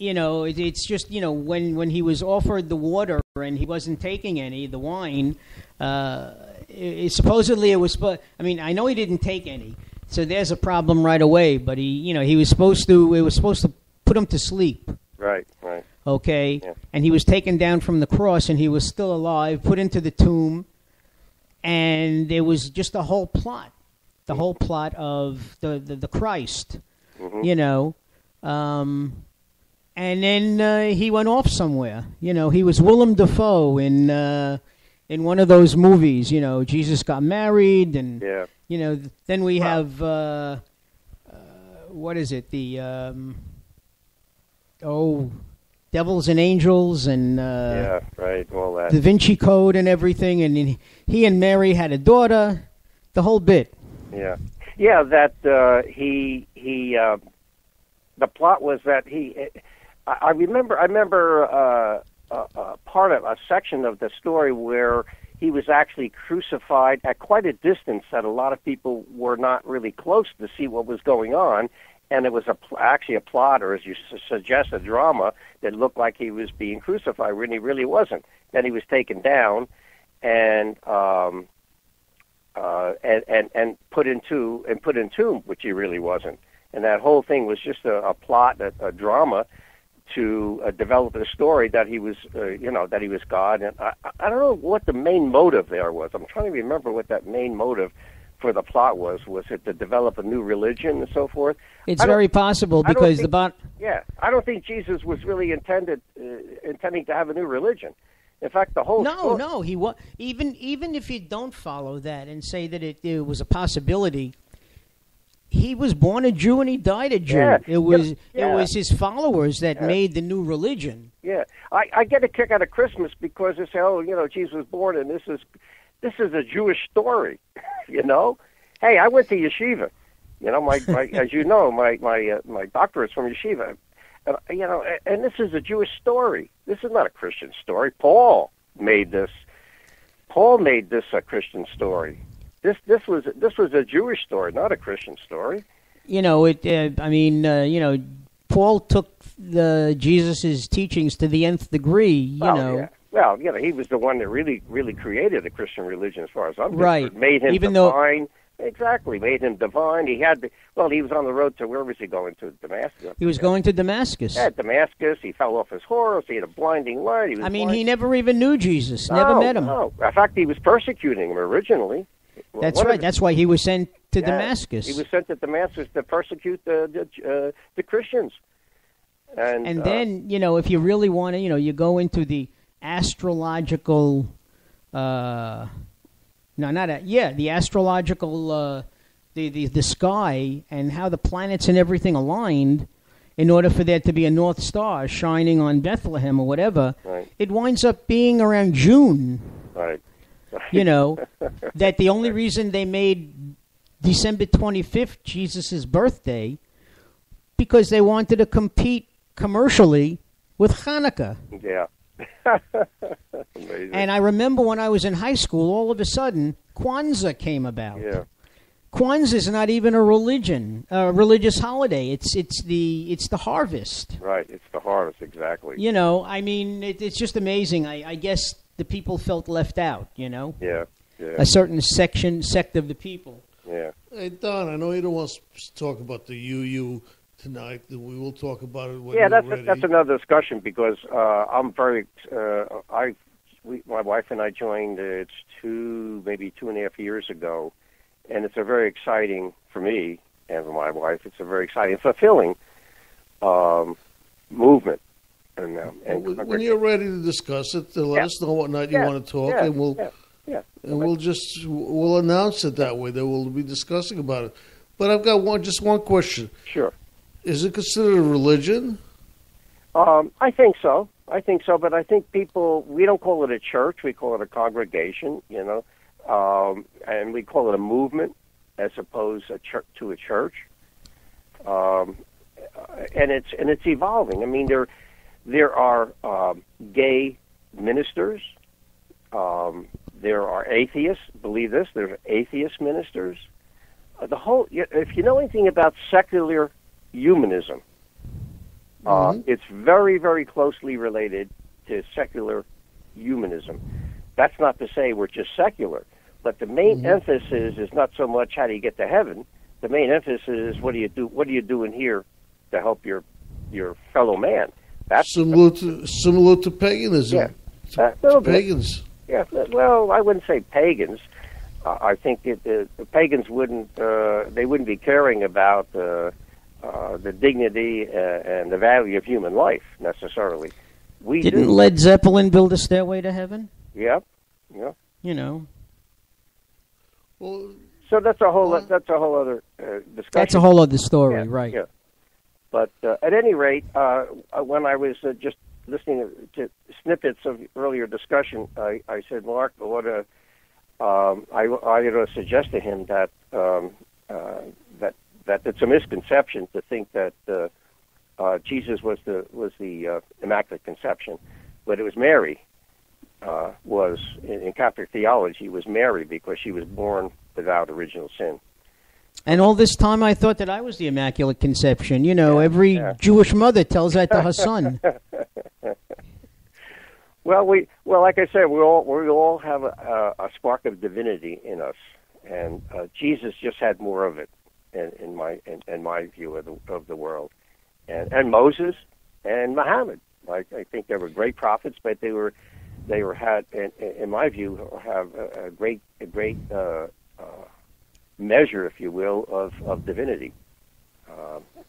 it's just when he was offered the water and he wasn't taking any, the wine. Supposedly it was. I know he didn't take any, so there's a problem right away. But he was supposed to. It was supposed to put him to sleep. Right. Okay, Yeah. and he was taken down from the cross, and he was still alive, put into the tomb, and there was just the whole plot of the Christ, Mm-hmm. And then he went off somewhere. He was Willem Dafoe in one of those movies. Jesus got married, and Yeah. then we have what is it? Devils and Angels and Yeah. Right. All that. Da Vinci Code and everything, and he and Mary had a daughter, the whole bit. Yeah. Yeah. That he. The plot was that he. I remember part of a section of the story where he was actually crucified at quite a distance that a lot of people were not really close to see what was going on, and it was actually a plot, or as you suggest, a drama that looked like he was being crucified when he really wasn't. Then he was taken down and put in tomb, which he really wasn't. And that whole thing was just a plot, a drama, to develop a story that he was, that he was God. And I don't know what the main motive there was. I'm trying to remember what that main motive for the plot was. Was it to develop a new religion and so forth? It's very possible because Yeah, I don't think Jesus was really intending to have a new religion. In fact, the whole No, he was even if you don't follow that and say that it was a possibility. He was born a Jew and he died a Jew. Yeah. It was Yeah. his followers that made the new religion. Yeah, I get a kick out of Christmas because they say, Jesus was born, and this is a Jewish story. Hey, I went to yeshiva. My as you know, my doctorate's from yeshiva, and and this is a Jewish story. This is not a Christian story. Paul made this a Christian story. This was a Jewish story, not a Christian story. Paul took Jesus' teachings to the nth degree. Yeah. Well, he was the one that really, really created the Christian religion, as far as I'm concerned. Right. Made him Even divine. Exactly, made him divine. He was on the road to, where was he going to? Damascus. He was going to Damascus. Yeah, Damascus. He fell off his horse. He had a blinding light. He never even knew Jesus. Never met him. No. In fact, he was persecuting him originally. That's right. That's why he was sent to Damascus. He was sent to Damascus to persecute the Christians. And then, if you really want to, you go into the astrological, the astrological, the sky and how the planets and everything aligned in order for there to be a North Star shining on Bethlehem or whatever. Right. It winds up being around June. Right. That the only reason they made December 25th, Jesus' birthday, because they wanted to compete commercially with Hanukkah. Yeah. Amazing. And I remember when I was in high school, all of a sudden, Kwanzaa came about. Yeah. Kwanzaa is not even a religious holiday. It's the harvest. Right. It's the harvest, exactly. You know, I mean, it's just amazing. I guess the people felt left out. You know, Yeah. Yeah. a certain sect of the people. Yeah. Hey, Don, I know you don't want to talk about the UU tonight. We will talk about it when Yeah, you're ready. that's another discussion because I'm very. My wife and I joined. It's maybe 2.5 years ago, and it's a very exciting for me and for my wife. It's a very exciting, fulfilling movement. And when you're ready to discuss it, let Yeah. us know what night Yeah. you want to talk, Yeah. and we'll Yeah. we'll announce it that way. That we'll be discussing about it. But I've got one question: Sure. is it considered a religion? I think so. But I think we don't call it a church. We call it a congregation, you know, and we call it a movement as opposed to a church. And it's evolving. I mean, there are gay ministers. There are atheists. Believe this. There are atheist ministers. If you know anything about secular humanism, it's very, very closely related to secular humanism. That's not to say we're just secular, but the main emphasis is not so much how do you get to heaven. The main emphasis is what do you do? What are you doing here to help your fellow man? That's Similar to paganism. Yeah. To little bit. pagans. Yeah, well, I wouldn't say pagans. I think the pagans wouldn't be caring about the dignity and the value of human life necessarily. We Didn't do. Led Zeppelin build a stairway to heaven? Yeah. You know, Well, So that's a whole other discussion. that's a whole other story, Yeah, right? Yeah. But at any rate, when I was just listening to snippets of earlier discussion, I said, Mark, I ought to suggest to him that that it's a misconception to think that Jesus was the Immaculate Conception, but it was Mary. Was in Catholic theology was Mary because she was born without original sin. And all this time, I thought that I was the Immaculate Conception. You know, every yeah. Jewish mother tells that to her son. Well, like I said, we all have a spark of divinity in us, and Jesus just had more of it in my view of the world, and Moses and Muhammad. I think they were great prophets, but they had, in my view, have a great measure, if you will, of divinity.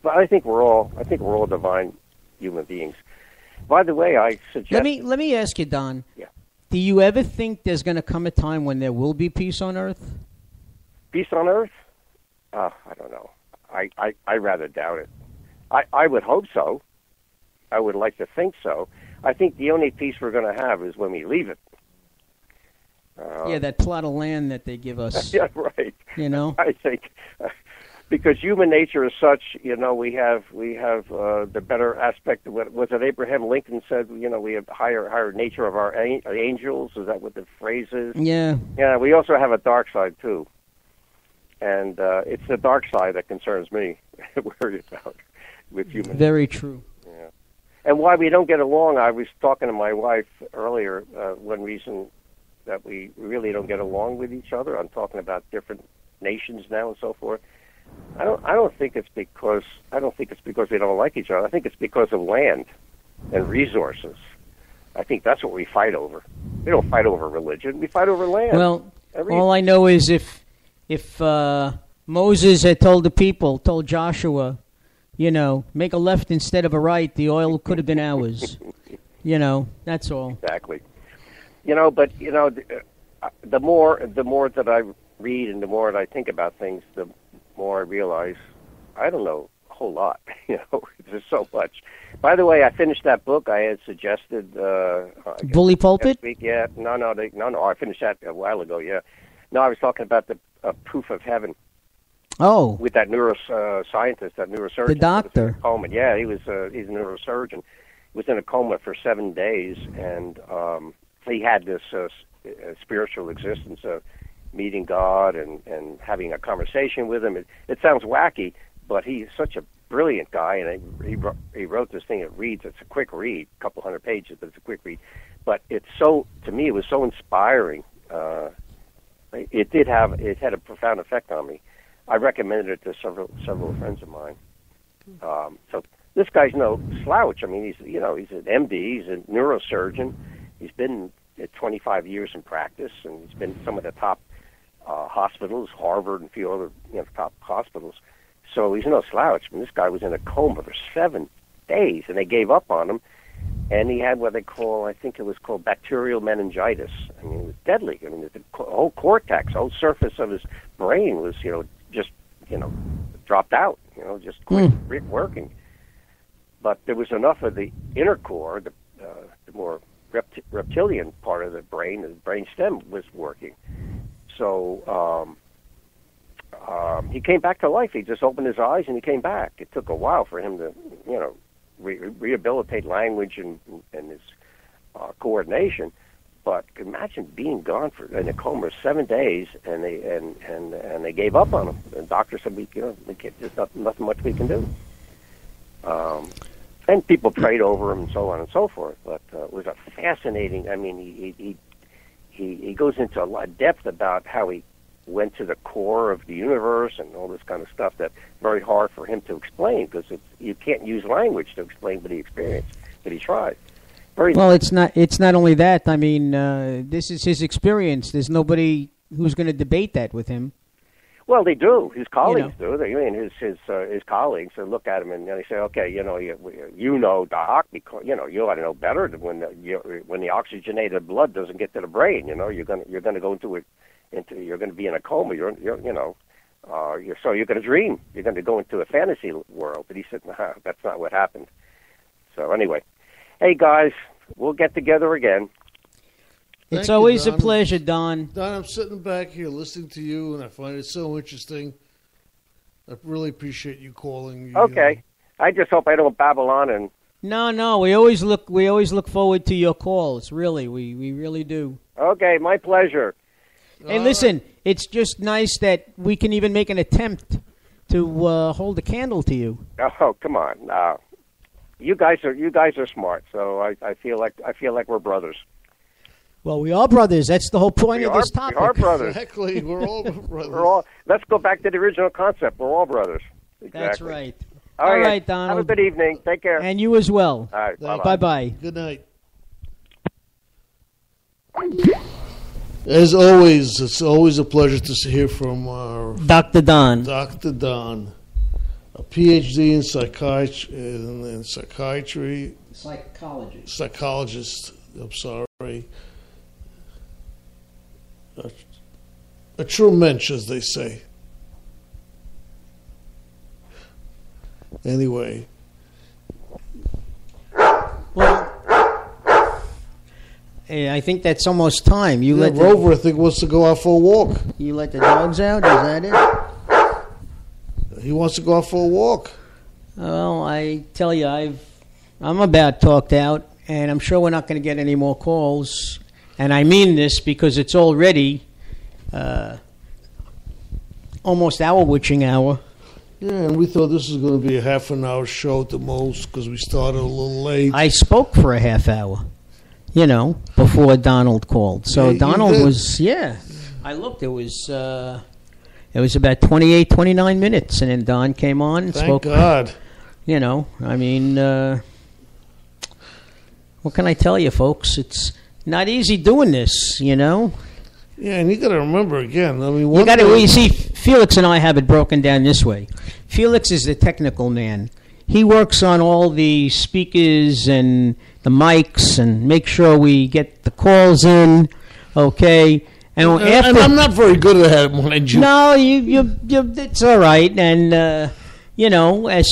But I think we're all divine human beings. By the way, I suggest. Let me ask you, Don. Yeah. Do you ever think there's going to come a time when there will be peace on Earth? Peace on earth? I don't know. I rather doubt it. I would hope so. I would like to think so. I think the only peace we're going to have is when we leave it. Yeah, that plot of land that they give us. Yeah, right. You know? I think because human nature is such, you know, we have the better aspect of what was it Abraham Lincoln said, you know, we have higher nature of our angels. Is that what the phrase is? Yeah. Yeah, we also have a dark side too. And it's the dark side that concerns me, worried about with human. Very true. Yeah. And why we don't get along, I was talking to my wife earlier, one reason that we really don't get along with each other, I'm talking about different nations now and so forth. I don't think it's because we don't like each other. I think it's because of land and resources. I think that's what we fight over. We don't fight over religion. We fight over land. Well, all I know is if Moses had told Joshua, you know, make a left instead of a right, the oil could have been ours. You know, that's all. Exactly. You know, but you know, the more that I read and the more that I think about things, the more I realize I don't know a whole lot. You know, there's so much. By the way, I finished that book I had suggested. Bully Pulpit? Next week. Yeah. No. I finished that a while ago. Yeah. No, I was talking about the Proof of Heaven. Oh, with that neuroscientist, that neurosurgeon. the doctor. Coma. Yeah, he's a neurosurgeon. He was in a coma for 7 days, and he had this spiritual existence of meeting God and having a conversation with him. It sounds wacky, but he's such a brilliant guy, and he wrote this thing. It's a quick read, a couple hundred pages, but it's a quick read. But to me, it was so inspiring. It had a profound effect on me. I recommended it to several friends of mine. So this guy's no slouch. I mean, he's an MD, he's a neurosurgeon. He's been 25 years in practice, and he's been some of the top hospitals, Harvard and a few other top hospitals. So he's no slouch. I mean, this guy was in a coma for 7 days, and they gave up on him. And he had what they call, I think it was called bacterial meningitis. I mean, it was deadly. I mean, the whole cortex, the whole surface of his brain was, just dropped out. Just quit working. But there was enough of the inner core, the more reptilian part of the brain stem was working. So he came back to life. He just opened his eyes and he came back. It took a while for him to, rehabilitate language and his coordination. But imagine being gone in a coma for 7 days, and they gave up on him. The doctor said, there's nothing much we can do. And people prayed over him and so on and so forth. But it was a fascinating. I mean, he goes into a lot of depth about how he went to the core of the universe and all this kind of stuff that's very hard for him to explain, because you can't use language to explain what he experienced, but he tried. Well, it's not only that. I mean, this is his experience. There's nobody who's going to debate that with him. Well, they do. His colleagues do. His colleagues look at him and they say, "Okay, Doc, because you ought to know better when the oxygenated blood doesn't get to the brain. You're going to go you're going to be in a coma. So you're going to dream. You're going to go into a fantasy world." But he said, "Nah, that's not what happened." So anyway, hey guys, we'll get together again. It's always a pleasure, Don. Don, I'm sitting back here listening to you, and I find it so interesting. I really appreciate you calling. Okay, I just hope I don't babble on and. No, we always look forward to your calls. Really, we really do. Okay, my pleasure. Hey, listen, it's just nice that we can even make an attempt to hold a candle to you. Oh, come on. You guys are smart, so I feel like we're brothers. Well, we are brothers. That's the whole point of this topic. We are brothers. Exactly. We're all brothers. Let's go back to the original concept. We're all brothers. Exactly. That's right. All right, Donald. Have a good evening. Take care. And you as well. All right. Bye-bye. Good night. As always, it's always a pleasure to hear from our Dr. Don. Dr. Don, a PhD in psychiatry. Psychologist. I'm sorry. A true mensch, as they say. Anyway. Well, I think that's almost time. Rover, I think, wants to go out for a walk. You let the dogs out? Is that it? He wants to go out for a walk. Well, I tell you, I'm about talked out, and I'm sure we're not going to get any more calls. And I mean this because it's already almost our witching hour. Yeah, and we thought this was going to be a half an hour show at the most because we started a little late. I spoke for a half hour, before Donald called. So Donald was, I looked, it was about 28, 29 minutes, and then Don came on and spoke. Thank God. I mean, what can I tell you, folks? It's not easy doing this, Yeah, and you got to remember again. I mean, you see, Felix and I have it broken down this way. Felix is the technical man. He works on all the speakers and the mics and make sure we get the calls in, okay? And I'm not very good at that, mind you. No, you it's all right. And as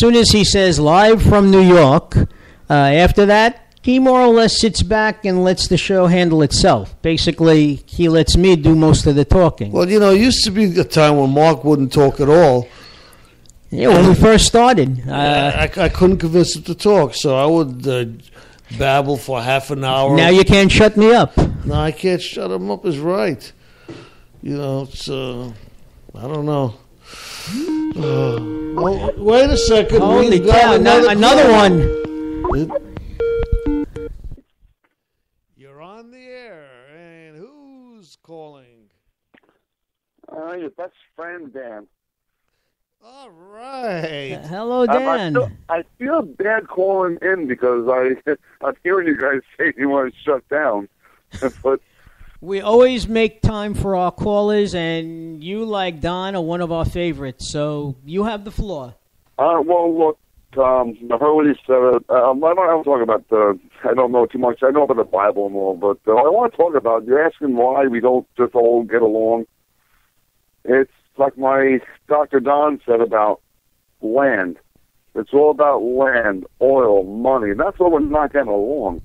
soon as he says live from New York, after that, he more or less sits back and lets the show handle itself. Basically, he lets me do most of the talking. Well, it used to be a time when Mark wouldn't talk at all. Yeah, when we first started. I couldn't convince him to talk, so I would babble for half an hour. Now you can't shut me up. No, I can't shut him up is right. It's, I don't know. Well, wait a second. Holy We've got cow, another call. one. You're on the air, and who's calling? Your best friend, Dan. All right. Hello, Dan. I feel bad calling in because I'm hearing you guys say you want to shut down. But We always make time for our callers, and you, like Don, are one of our favorites. So you have the floor. well, look, I heard what he said. I don't talk about I don't know too much. I know about the Bible and all, but I want to talk about, you're asking why we don't just all get along. It's like my Dr. Don said about land. It's all about land, oil, money. That's why we're not getting along.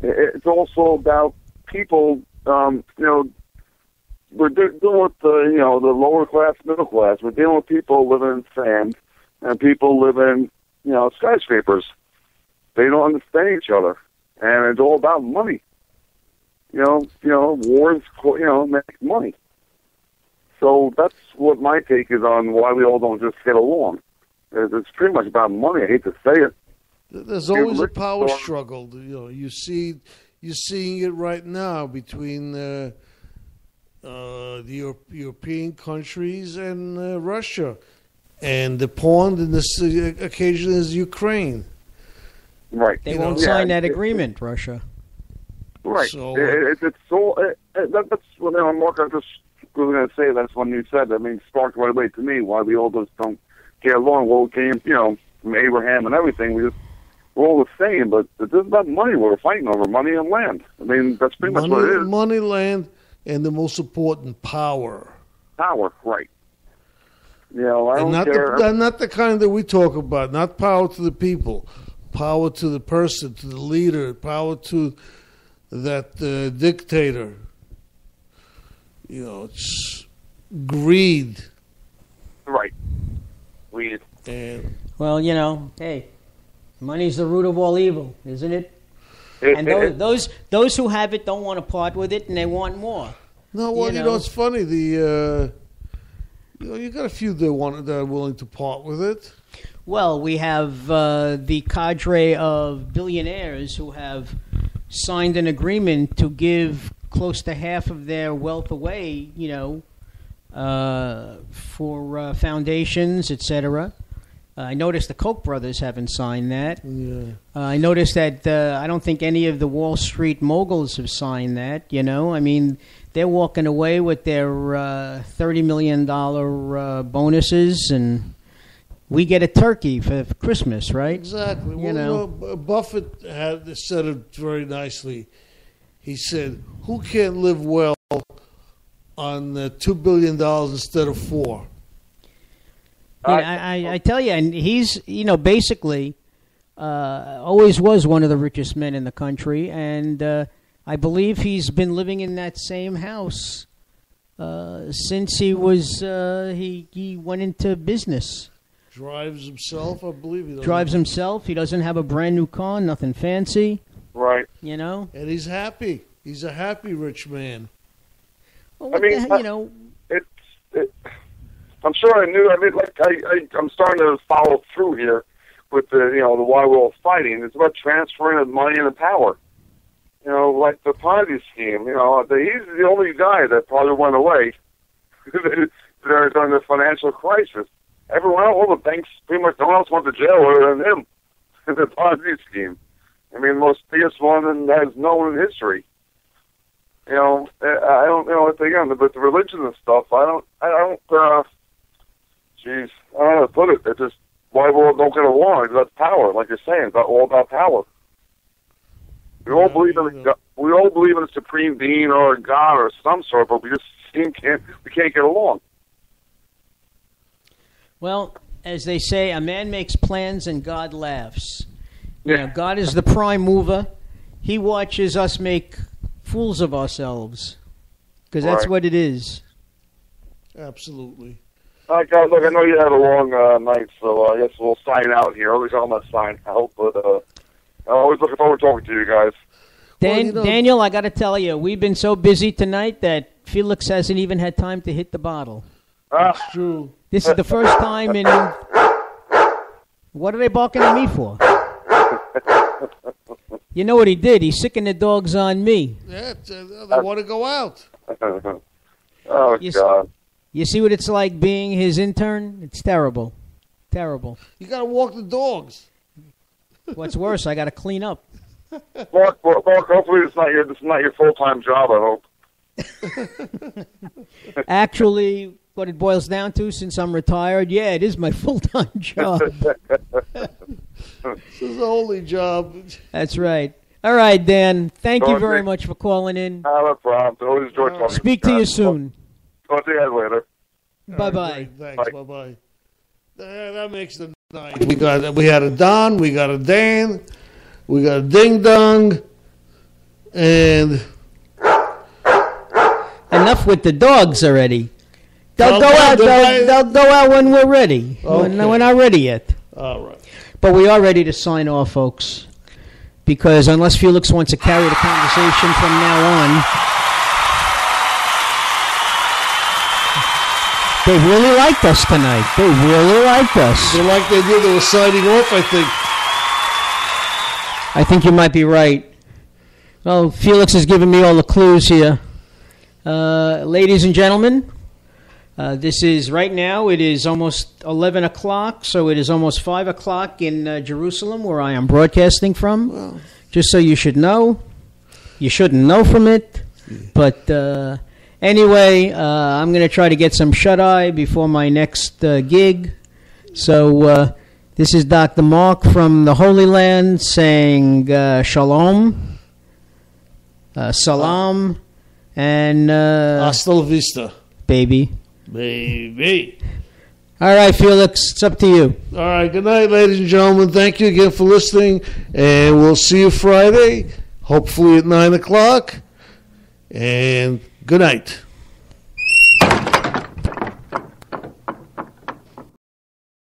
It's also about people, we're dealing with the lower class, middle class. We're dealing with people living in sand and people live in, skyscrapers. They don't understand each other, and it's all about money. Wars, make money. So that's what my take is on why we all don't just get along. It's pretty much about money. I hate to say it. There's always a power struggle. You're seeing it right now between the European countries and Russia, and the pawn in this occasion is Ukraine. Right. They won't sign that agreement, Russia. Right. So, It's so that's what Mark, I just was going to say. That's when you said. Sparked right away to me why we all just don't get along. Well, it came, from Abraham and everything. We're all the same, but it's just about money. We're fighting over money and land. That's pretty much what it is. Money, land, and the most important, power. Power, right. I don't And care. not the kind that we talk about. Not power to the people, power to the person, to the leader, power to that dictator. It's greed. Right. Weed. And Well, hey, money's the root of all evil, isn't it? And those who have it don't want to part with it, and they want more. no, well, it's funny. You got a few that are willing to part with it. Well, we have the cadre of billionaires who have signed an agreement to give close to half of their wealth away, for foundations, etc. I noticed the Koch brothers haven't signed that. Yeah. I noticed that I don't think any of the Wall Street moguls have signed that, they're walking away with their $30 million bonuses, and we get a turkey for Christmas, right? Exactly. Buffett had said it very nicely. He said, "Who can't live well on $2 billion instead of $4 billion?" I tell you, and he's basically always was one of the richest men in the country, and I believe he's been living in that same house since he was he went into business. Drives himself, I believe. He Drives himself. He doesn't have a brand new car, nothing fancy. Right. And he's happy. He's a happy rich man. Well, what the hell, I'm sure I knew. I'm starting to follow through here with the why we're all fighting. It's about transferring of money and power. Like the Ponzi scheme. He's the only guy that probably went away during the financial crisis. Everyone else, all the banks, pretty much no one else went to jail other than him. The Ponzi scheme. The most biggest one that is known in history. I don't, again, with the religion and stuff, I don't, I don't know how to put it. It's just why we all don't get along. It's about power, like you're saying. It's all about power. We all believe in a supreme being or a God or some sort, but we can't get along. Well, as they say, a man makes plans and God laughs. You know, God is the prime mover. He watches us make fools of ourselves. Because that's Right. what it is. Absolutely. All right, guys, look, I know you had a long night, so I guess we'll sign out here. At least I'm not signing out, but I'm always looking forward to talking to you guys. Daniel, I got to tell you, we've been so busy tonight that Felix hasn't even had time to hit the bottle. That's true. This is the first time in... What are they barking at me for? You know what he did? He sickened the dogs on me. Yeah, they want to go out. Oh, You s- God. You see what it's like being his intern? It's terrible. Terrible. You got to walk the dogs. What's worse, I got to clean up. Mark, hopefully this is not your full-time job, I hope. Actually, what it boils down to, since I'm retired, yeah, it is my full-time job. This is the only job. That's right. All right, Dan. Thank you Okay. very much for calling in. Not a problem. Always enjoy talking Speak to you soon. Talk to you guys later. Bye-bye. Thanks. Bye-bye. That makes the night. We had a Don. We got a Dan. We got a Ding Dong. And Enough with the dogs already. They'll Well, go out. they'll- They'll go out when we're ready. Okay. We're not ready yet. all right. But we are ready to sign off, folks. Because unless Felix wants to carry the conversation from now on, they really liked us tonight. They really liked us. So like they did, they were signing off, I think. I think you might be right. Well, Felix has given me all the clues here. Ladies and gentlemen, this is right now, it is almost 11 o'clock, so it is almost 5 o'clock in Jerusalem, where I am broadcasting from. Just so you should know. You shouldn't know from it. But anyway, I'm going to try to get some shut-eye before my next gig. So this is Dr. Mark from the Holy Land saying shalom, salam, and Hasta la vista, baby. baby. All right, Felix, it's up to you. All right. Good night, ladies and gentlemen. Thank you again for listening. And we'll see you Friday, hopefully at 9 o'clock. And good night.